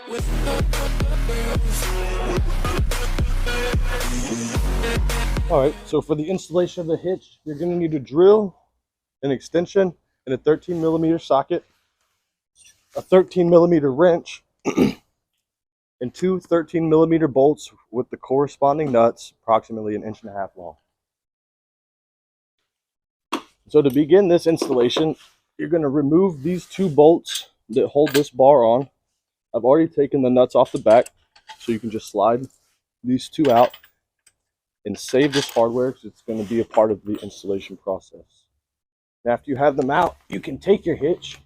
All right, so for the installation of the hitch, you're going to need a drill, an extension, and a 13 millimeter socket, a 13 millimeter wrench, and two 13 millimeter bolts with the corresponding nuts, approximately 1.5 inches long. So to begin this installation, you're going to remove these two bolts that hold this bar on. I've already taken the nuts off the back, so you can just slide these two out and save this hardware because it's going to be a part of the installation process. And after you have them out, you can take your hitch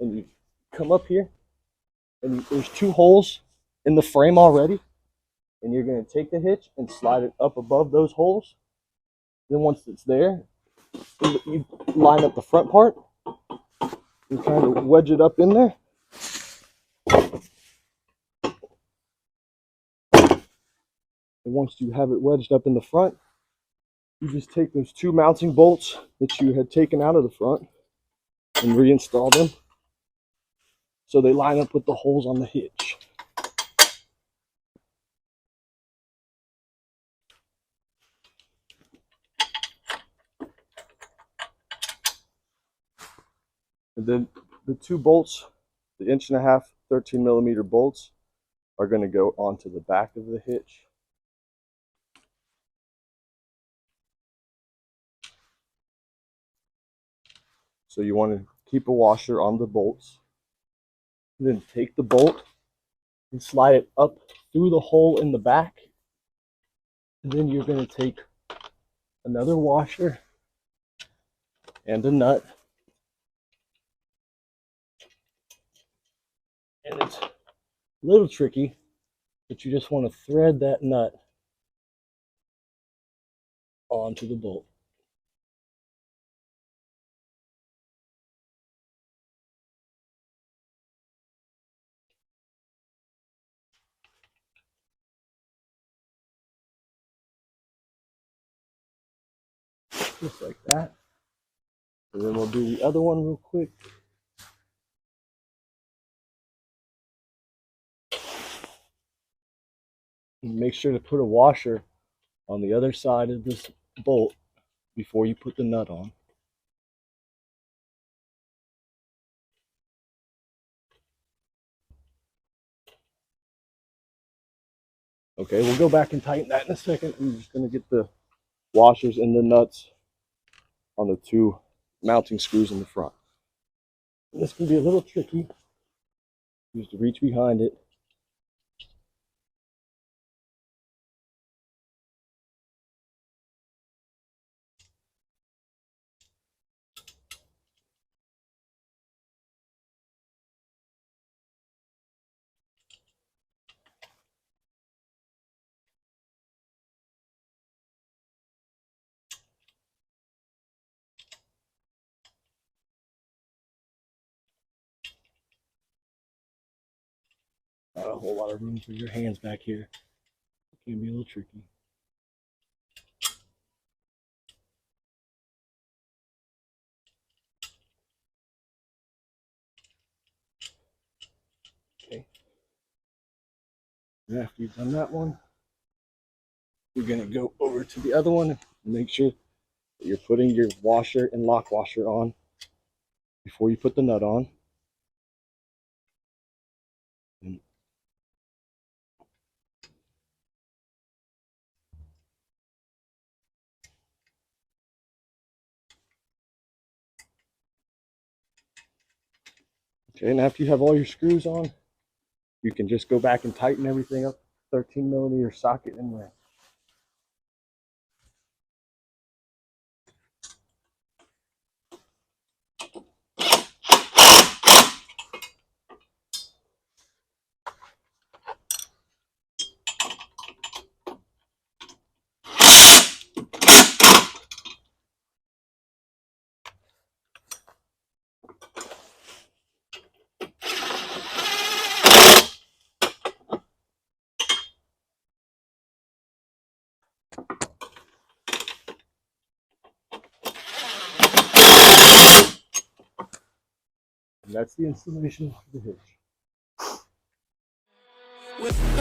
and you come up here, and there's two holes in the frame already, and you're going to take the hitch and slide it up above those holes. Then once it's there, you line up the front part and kind of wedge it up in there. And once you have it wedged up in the front, you just take those two mounting bolts that you had taken out of the front and reinstall them so they line up with the holes on the hitch. And then the two bolts, the 1.5 inch 13 millimeter bolts, are going to go onto the back of the hitch. So you want to keep a washer on the bolts. Then take the bolt and slide it up through the hole in the back. And then you're going to take another washer and a nut. And it's a little tricky, but you just want to thread that nut onto the bolt. Just like that. And then we'll do the other one real quick. And make sure to put a washer on the other side of this bolt before you put the nut on. Okay, we'll go back and tighten that in a second. I'm just going to get the washers and the nuts on the two mounting screws in the front. And this can be a little tricky. You have to reach behind it. Not a whole lot of room for your hands back here. It can be a little tricky. Okay. And after you've done that one, you're going to go over to the other one and make sure that you're putting your washer and lock washer on before you put the nut on. Okay, and after you have all your screws on, you can just go back and tighten everything up. 13 millimeter socket in there. And that's the installation of the hitch. with